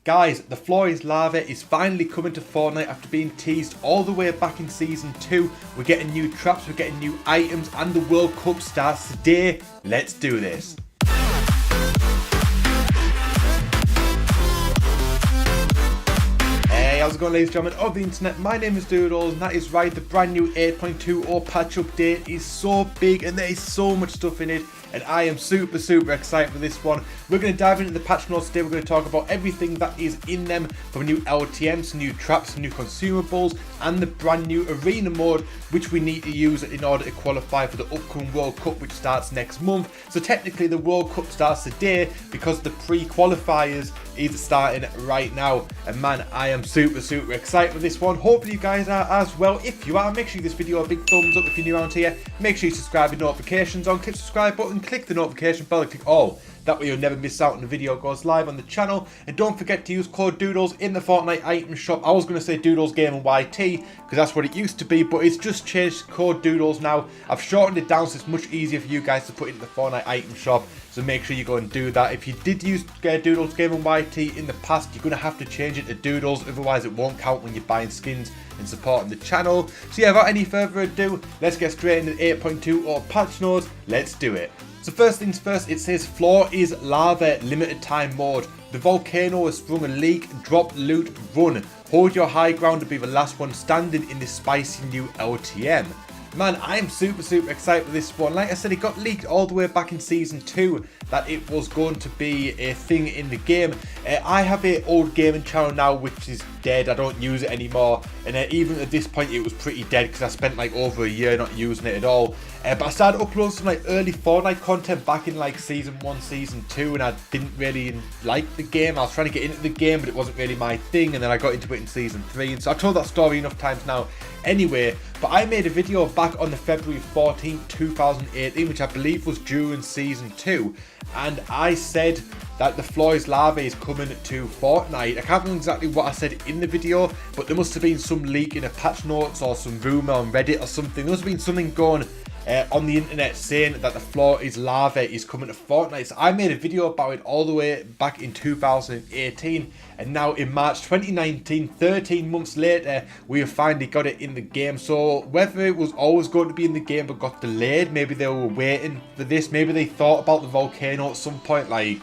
Guys, the floor is lava is finally coming to Fortnite after being teased all the way back in Season 2. We're getting new traps, we're getting new items, and the World Cup starts today. Let's do this. Hey, how's it going, ladies and gentlemen of the internet? My name is Doodles, and that is right, the brand new 8.20 patch update is so big and there is so much stuff in it. And I am super excited for this one. We're going to dive into the patch notes today. We're going to talk about everything that is in them, from new LTMs, new traps, new consumables, and the brand new arena mode, which we need to use in order to qualify for the upcoming World Cup, which starts next month. So technically the World Cup starts today because the pre-qualifiers is starting right now. And man, I am super excited for this one. Hopefully you guys are as well. If you are, make sure you give this video a big thumbs up if you're new around here. Make sure you subscribe with notifications on. Click the subscribe button, click the notification bell, and click all. That way you'll never miss out when the video goes live on the channel. And don't forget to use code Doodles in the Fortnite item shop. I was going to say Doodles Game and YT because that's what it used to be, but it's just changed to code Doodles now. I've shortened it down so it's much easier for you guys to put into the Fortnite item shop. So make sure you go and do that. If you did use Doodles Game and YT in the past, you're going to have to change it to Doodles. Otherwise it won't count when you're buying skins and supporting the channel. So yeah, without any further ado, let's get straight into the 8.20 patch notes. Let's do it. So first things first, it says floor is lava limited time mode. The volcano has sprung a leak, drop loot, run. Hold your high ground to be the last one standing in this spicy new LTM. Man, I'm super excited for this one. Like I said, it got leaked all the way back in Season 2 that it was going to be a thing in the game. I have an old gaming channel now which is dead. I don't use it anymore. And even at this point it was pretty dead because I spent like over a year not using it at all. But I started uploading some like early Fortnite content back in like Season 1, Season 2, and I didn't really like the game. I was trying to get into the game but it wasn't really my thing, and then I got into it in Season 3. And so I've told that story enough times now anyway. But I made a video back on the February 14th, 2018, which I believe was during Season 2. And I said that the floor is lava is coming to Fortnite. I can't remember exactly what I said in the video, but there must have been some leak in a patch notes or some rumor on Reddit or something. There must have been something going on the internet saying that the floor is lava is coming to Fortnite. So I made a video about it all the way back in 2018, and now in March 2019, 13 months later, we have finally got it in the game. So whether it was always going to be in the game but got delayed, maybe they were waiting for this, maybe they thought about the volcano at some point like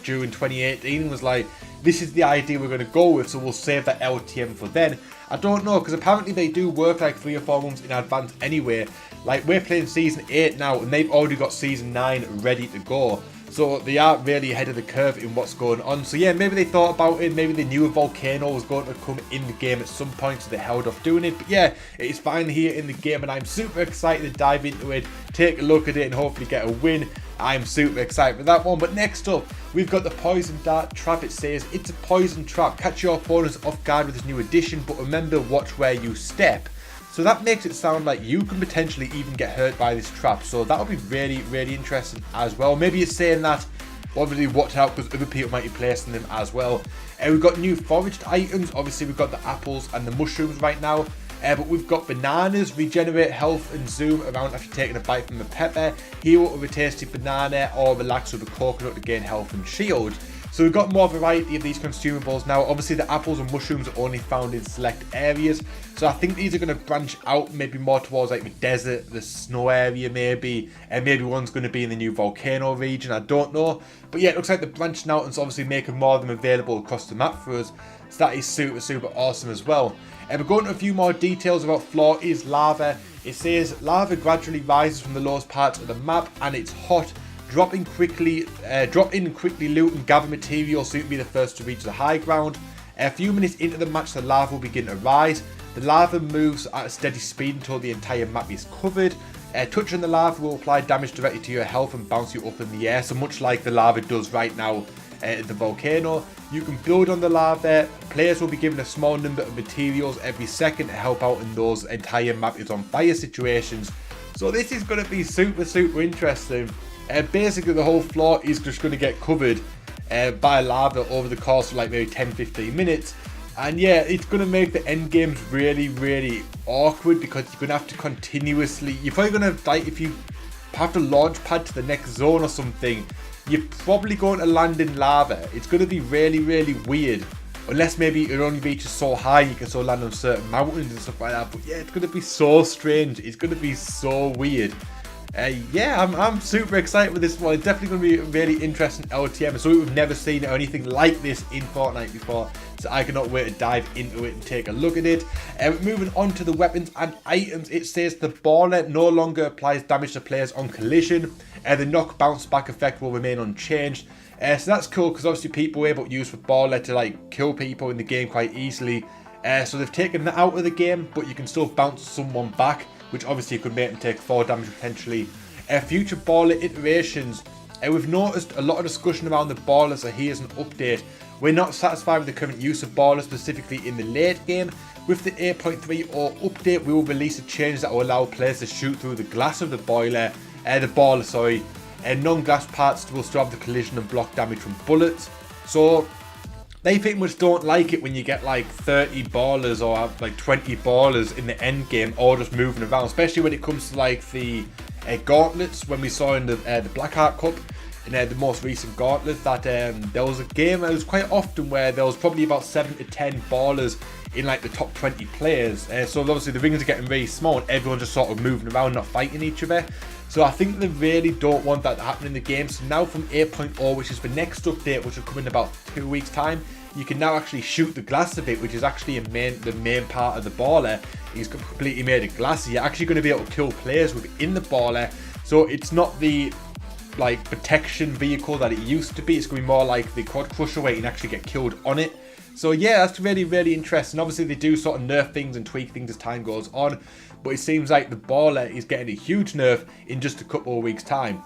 during 2018 and was like, this is the idea we're going to go with, so we'll save that LTM for then. I don't know, because apparently they do work like 3 or 4 months in advance anyway. Like, we're playing Season 8 now and they've already got Season 9 ready to go. So they are really ahead of the curve in what's going on. So yeah, maybe they thought about it, maybe they knew a volcano was going to come in the game at some point, so they held off doing it. But yeah, it is finally here in the game and I'm super excited to dive into it, take a look at it and hopefully get a win. I'm super excited for that one. But next up, we've got the poison dart trap. It says it's a poison trap. Catch your opponents off guard with this new addition, but remember, watch where you step. So that makes it sound like you can potentially even get hurt by this trap. So that would be really interesting as well. Maybe it's saying that obviously watch out because other people might be placing them as well. We've got new foraged items. Obviously we've got the apples and the mushrooms right now. But we've got bananas, regenerate health and zoom around after taking a bite from a pepper, heal with a tasty banana, or relax with a coconut to gain health and shield. So we've got more variety of these consumables now. Obviously the apples and mushrooms are only found in select areas, so I think these are going to branch out maybe more towards like the desert, the snow area maybe, and maybe one's going to be in the new volcano region, I don't know. But yeah, it looks like they're branching out and it's obviously making more of them available across the map for us, so that is super awesome as well. And we're going to a few more details about floor is lava. It says lava gradually rises from the lowest parts of the map and it's hot. Drop in quickly, loot and gather materials so you can be the first to reach the high ground. A few minutes into the match, the lava will begin to rise. The lava moves at a steady speed until the entire map is covered. Touching the lava will apply damage directly to your health and bounce you up in the air, so much like the lava does right now at the volcano. You can build on the lava. Players will be given a small number of materials every second to help out in those entire map is on fire situations. So this is going to be super interesting. Basically the whole floor is just going to get covered by lava over the course of like maybe 10-15 minutes. And yeah, it's going to make the end games really awkward because you're going to have to continuously, you're probably going to, like, if you have to launch pad to the next zone or something, you're probably going to land in lava. It's going to be really weird unless maybe it only reaches so high you can sort of land on certain mountains and stuff like that. But yeah, it's going to be so strange, it's going to be so weird. Yeah, I'm super excited with this one. It's definitely going to be a really interesting LTM. So we've never seen anything like this in Fortnite before, so I cannot wait to dive into it and take a look at it. Moving on to the weapons and items, it says the baller no longer applies damage to players on collision. The knock bounce back effect will remain unchanged. So that's cool, because obviously people were able to use the baller to like kill people in the game quite easily. So they've taken that out of the game, but you can still bounce someone back, which obviously could make them take 4 damage potentially. Future baller iterations. We've noticed a lot of discussion around the baller, so here's an update. We're not satisfied with the current use of ballers, specifically in the late game. With the 8.30 update, we will release a change that will allow players to shoot through the glass of the baller, and non-glass parts will still have the collision and block damage from bullets. So they pretty much don't like it when you get like 30 ballers or like 20 ballers in the end game, all just moving around, especially when it comes to like the gauntlets. When we saw in the Blackheart Cup, in the most recent gauntlet, that there was a game that was quite often where there was probably about 7 to 10 ballers in like the top 20 players. So obviously the rings are getting very small and everyone's just sort of moving around, not fighting each other. So I think they really don't want that to happen in the game. So now from 8.0, which is the next update, which will come in about 2 weeks time, you can now actually shoot the glass of it, which is actually the main part of the baller. It's completely made of glass. So you're actually going to be able to kill players within the baller. So it's not the like protection vehicle that it used to be. It's going to be more like the quad crusher, where you can actually get killed on it. So yeah, that's really, really interesting. Obviously they do sort of nerf things and tweak things as time goes on, but it seems like the baller is getting a huge nerf in just a couple of weeks time.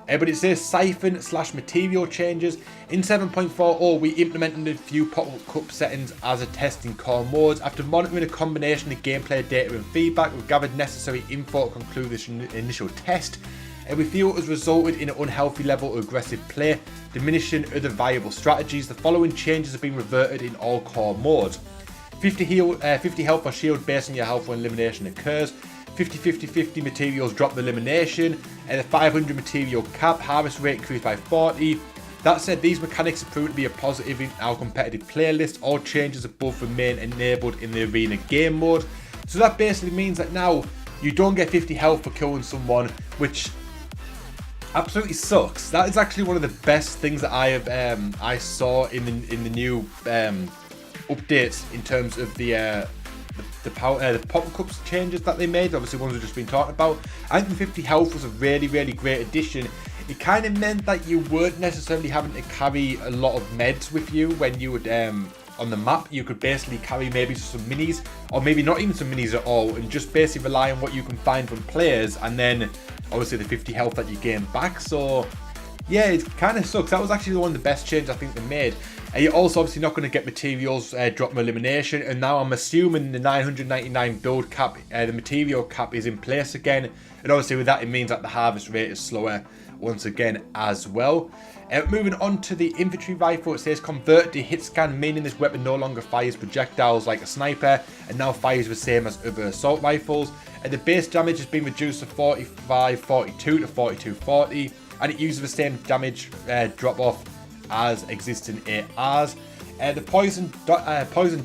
But it says siphon / material changes. In 7.40, we implemented a few pop-up cup settings as a test in core modes. After monitoring a combination of gameplay data and feedback, we've gathered necessary info to conclude this initial test. And we feel it has resulted in an unhealthy level of aggressive play, diminishing other viable strategies. The following changes have been reverted in all core modes. 50 health or shield based on your health when elimination occurs. 50-50-50 materials drop the elimination, and the 500 material cap, harvest rate increased by 40. That said, these mechanics have proved to be a positive in our competitive playlist. All changes above remain enabled in the arena game mode. So that basically means that now you don't get 50 health for killing someone, which absolutely sucks. That is actually one of the best things that I saw in the new updates in terms of the pop cups changes that they made. Obviously ones we've just been talking about. I think the 50 health was a really, really great addition. It kind of meant that you weren't necessarily having to carry a lot of meds with you when you would on the map. You could basically carry maybe some minis, or maybe not even some minis at all, and just basically rely on what you can find from players, and then obviously the 50 health that you gain back. So yeah, it kind of sucks. That was actually one of the best changes I think they made. And you're also obviously not going to get materials drop from elimination. And now I'm assuming the 999 build cap, the material cap is in place again. And obviously with that, it means that the harvest rate is slower once again as well. Moving on to the infantry rifle, it says convert to hit scan, meaning this weapon no longer fires projectiles like a sniper and now fires the same as other assault rifles. And the base damage has been reduced to 45-42 to 42-40, and it uses the same damage drop off as existing ARs. The poison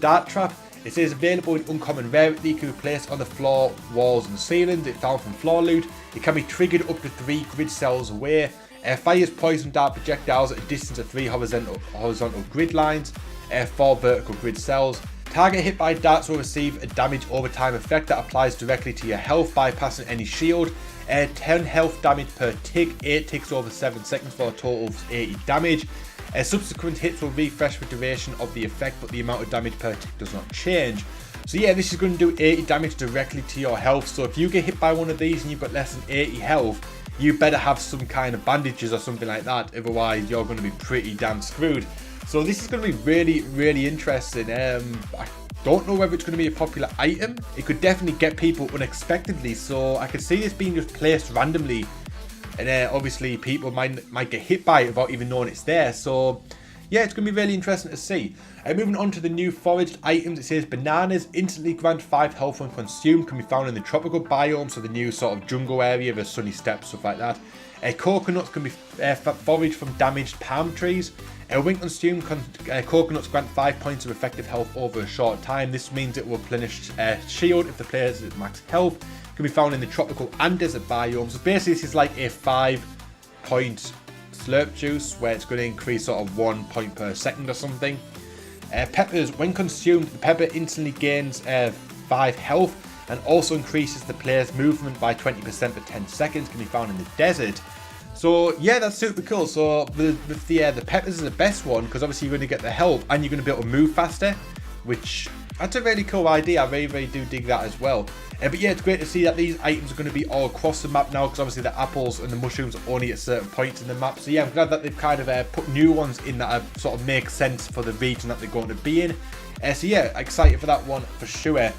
dart trap, it says available in uncommon rarity, can be placed on the floor, walls and ceilings. It's found from floor loot. It can be triggered up to 3 grid cells away. Fires poison dart projectiles at a distance of 3 horizontal grid lines, 4 vertical grid cells. Target hit by darts will receive a damage over time effect that applies directly to your health, bypassing any shield. 10 health damage per tick, 8 ticks over 7 seconds for a total of 80 damage. Subsequent hits will refresh the duration of the effect, but the amount of damage per tick does not change. So yeah, this is going to do 80 damage directly to your health. So if you get hit by one of these and you've got less than 80 health, you better have some kind of bandages or something like that. Otherwise, you're going to be pretty damn screwed. So this is going to be really, really interesting. I don't know whether it's going to be a popular item. It could definitely get people unexpectedly. So I could see this being just placed randomly. And obviously people might get hit by it without even knowing it's there. So yeah, it's going to be really interesting to see. Moving on to the new foraged items, it says bananas instantly grant 5 health when consumed, can be found in the tropical biome, so the new sort of jungle area, the sunny steppes, stuff like that. Coconuts can be foraged from damaged palm trees. When consumed, coconuts grant 5 points of effective health over a short time. This means it will replenish shield if the player is at max health. Can be found in the tropical and desert biomes. So basically this is like a 5-point slurp juice where it's going to increase sort of 1 point per second or something. Peppers, when consumed, the pepper instantly gains 5 health and also increases the player's movement by 20% for 10 seconds. Can be found in the desert. So yeah, that's super cool. So the peppers is the best one because obviously you're going to get the health and you're going to be able to move faster, which that's a really cool idea. I really do dig that as well. But yeah, it's great to see that these items are going to be all across the map now because obviously the apples and the mushrooms are only at certain points in the map. So yeah, I'm glad that they've kind of put new ones in that sort of make sense for the region that they're going to be in. So yeah, excited for that one for sure.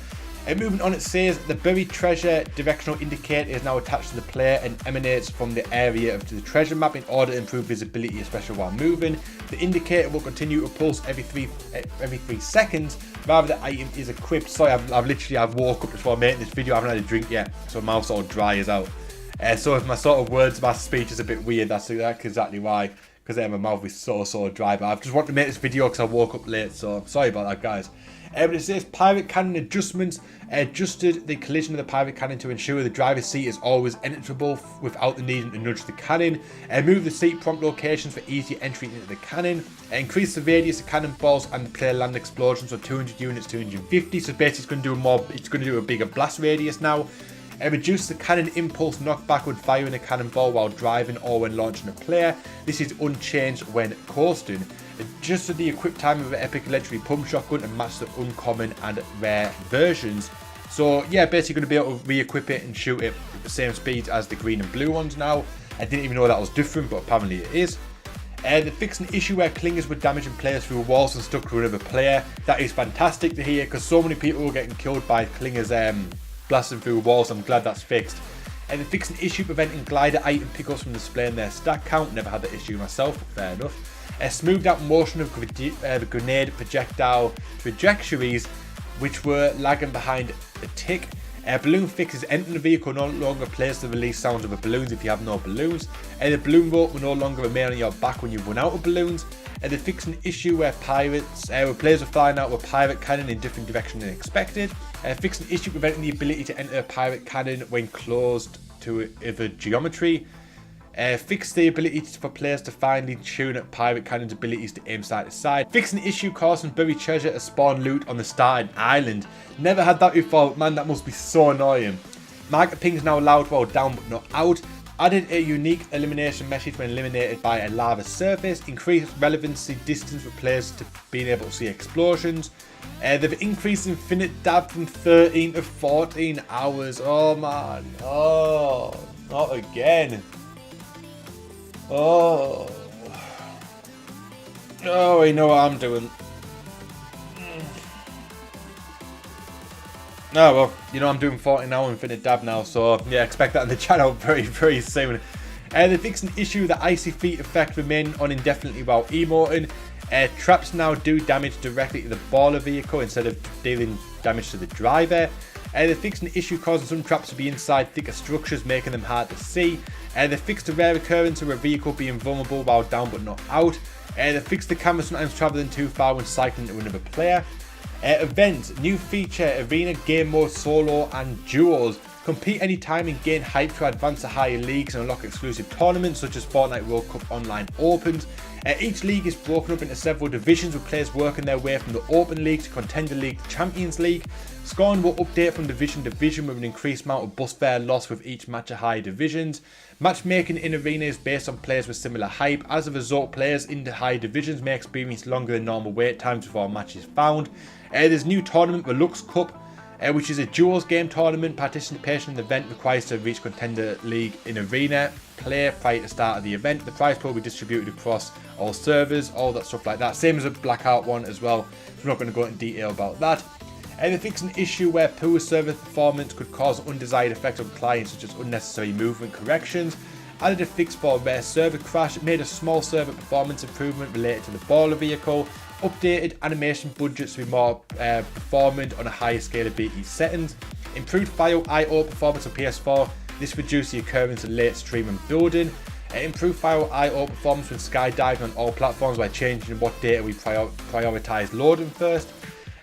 Moving on, it says the buried treasure directional indicator is now attached to the player and emanates from the area of the treasure map in order to improve visibility, especially while moving. The indicator will continue to pulse every 3 seconds, rather the item is equipped. Sorry, I've woke up before making this video. I haven't had a drink yet, so my mouth's all dry as out. So if my sort of words, my speech is a bit weird, that's exactly why. Because my mouth is so dry. But I just wanted to make this video because I woke up late, so sorry about that, guys. But it says pirate cannon adjustments. Adjusted the collision of the pirate cannon to ensure the driver's seat is always enterable without the need to nudge the cannon. Move the seat prompt locations for easier entry into the cannon. Increase the radius of cannonballs and the player land explosions from 200 units to 250. So basically it's going to do a bigger blast radius now. Reduce the cannon impulse knockback when firing a cannonball while driving or when launching a player. This is unchanged when coasting. Adjusted the equip time of an epic legendary pump shotgun to match the uncommon and rare versions. So yeah, basically going to be able to re-equip it and shoot it at the same speed as the green and blue ones now. I didn't even know that was different, but apparently it is. They fixed an issue where clingers were damaging players through walls and stuck to another player. That is fantastic to hear because so many people were getting killed by clingers blasting through walls. I'm glad that's fixed. They fixed an issue preventing glider item pickups from displaying their stack count. Never had that issue myself, but fair enough. Smoothed out motion of the grenade projectile trajectories, which were lagging behind a tick. Balloon fixes entering the vehicle no longer plays the release sounds of the balloons if you have no balloons. The balloon rope will no longer remain on your back when you run out of balloons. They fixed an issue where where players are flying out with a pirate cannon in different directions than expected. Fixed an issue preventing the ability to enter a pirate cannon when closed to other geometry. Fix the ability for players to finely tune up pirate cannon's abilities to aim side to side. Fix an issue causing buried treasure to spawn loot on the starting island. Never had that before, man, that must be so annoying. Market ping is now allowed while down but not out. Added a unique elimination message when eliminated by a lava surface. Increased relevancy distance for players to being able to see explosions. They've increased infinite dab from 13 to 14 hours. Oh man, oh, not again. Oh, I know what I'm doing. Oh well, you know I'm doing 40 now, infinite dab now, so yeah, expect that on the channel very soon. They fixed an issue, the icy feet effect remain on indefinitely while emoting. Traps now do damage directly to the baller vehicle instead of dealing damage to the driver. They fixed an issue causing some traps to be inside thicker structures, making them hard to see. They fixed a rare occurrence of a vehicle being vulnerable while down but not out. They fixed the camera sometimes travelling too far when cycling to another player. Events, new feature, arena, game mode, solo and duos. Compete anytime and gain hype to advance to higher leagues and unlock exclusive tournaments such as Fortnite World Cup Online Opens. Each league is broken up into several divisions with players working their way from the Open League to Contender League to Champions League. Scoring will update from division to division with an increased amount of bus fare loss with each match at higher divisions. Matchmaking in arena is based on players with similar hype. As a result, players in the higher divisions may experience longer than normal wait times before a match is found. There's a new tournament, the Lux Cup, which is a duos game tournament. Participation in the event requires to reach Contender League in arena play prior to the start of the event. The prize pool will be distributed across all servers, all that stuff like that. Same as a Blackout one as well, so we're not going to go into detail about that. They fixed an issue where poor server performance could cause undesired effects on clients such as unnecessary movement corrections. Added a fix for a rare server crash. Made a small server performance improvement related to the baller vehicle. Updated animation budgets to be more performant on a higher scalability settings. Improved file I/O performance on PS4 This reduced the occurrence of late stream and building. Improved file I/O performance when skydiving on all platforms by changing what data we prioritise loading first.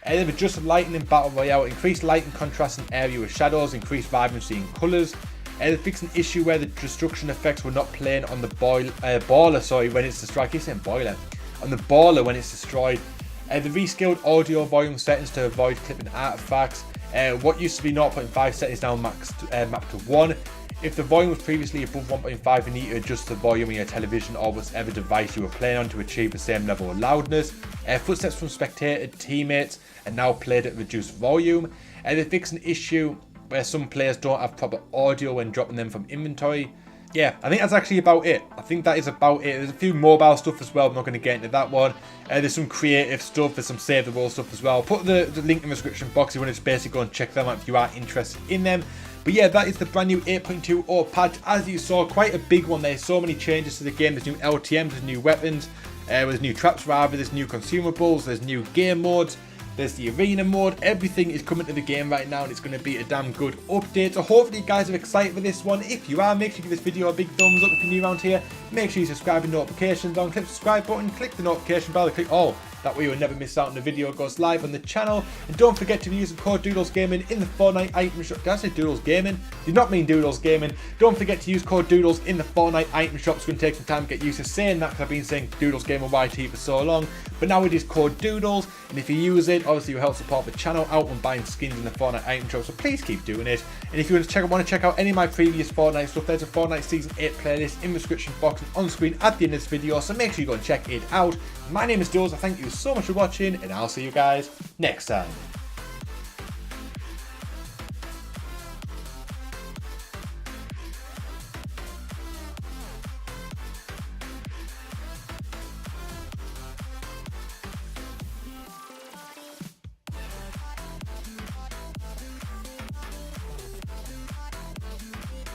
They've adjusted lighting in Battle Royale, increased lighting contrast in area with shadows, increased vibrancy in colours. They fixed an issue where the destruction effects were not playing on the baller when it's destroyed. I keep saying boiler. On the baller when it's destroyed. They rescaled audio volume settings to avoid clipping artifacts. What used to be 0.5 settings now mapped to 1. If the volume was previously above 1.5, you need to adjust the volume on your television or whatever device you were playing on to achieve the same level of loudness. Footsteps from spectator teammates are now played at reduced volume. They fixed an issue where some players don't have proper audio when dropping them from inventory. Yeah, I think that's actually about it. I think that is about it. There's a few mobile stuff as well. I'm not going to get into that one. There's some creative stuff. There's some save the world stuff as well. Put the link in the description box if you want to just basically go and check them out if you are interested in them. But yeah, that is the brand new 8.20 patch. As you saw, quite a big one. There's so many changes to the game. There's new LTMs, there's new weapons, there's new traps rather, there's new consumables, there's new game modes. There's the arena mode. Everything is coming to the game right now and it's going to be a damn good update. So hopefully you guys are excited for this one. If you are, make sure you give this video a big thumbs up if you're new around here. Make sure you subscribe and notifications on. Click the subscribe button, click the notification bell, click all. That way you'll never miss out when the video goes live on the channel. And don't forget to use the code Doodles Gaming in the Fortnite item shop. Did I say Doodles Gaming? Did not mean Doodles Gaming. Don't forget to use code Doodles in the Fortnite item shop. It's going to take some time to get used to saying that because I've been saying Doodles Gaming YT for so long. But now it is code Doodles. And if you use it, obviously you help support the channel out when buying skins in the Fortnite item shop. So please keep doing it. And if you want to check out any of my previous Fortnite stuff, there's a Fortnite Season 8 playlist in the description box and on screen at the end of this video. So make sure you go and check it out. My name is Doodles. I thank you so much for watching and I'll see you guys next time.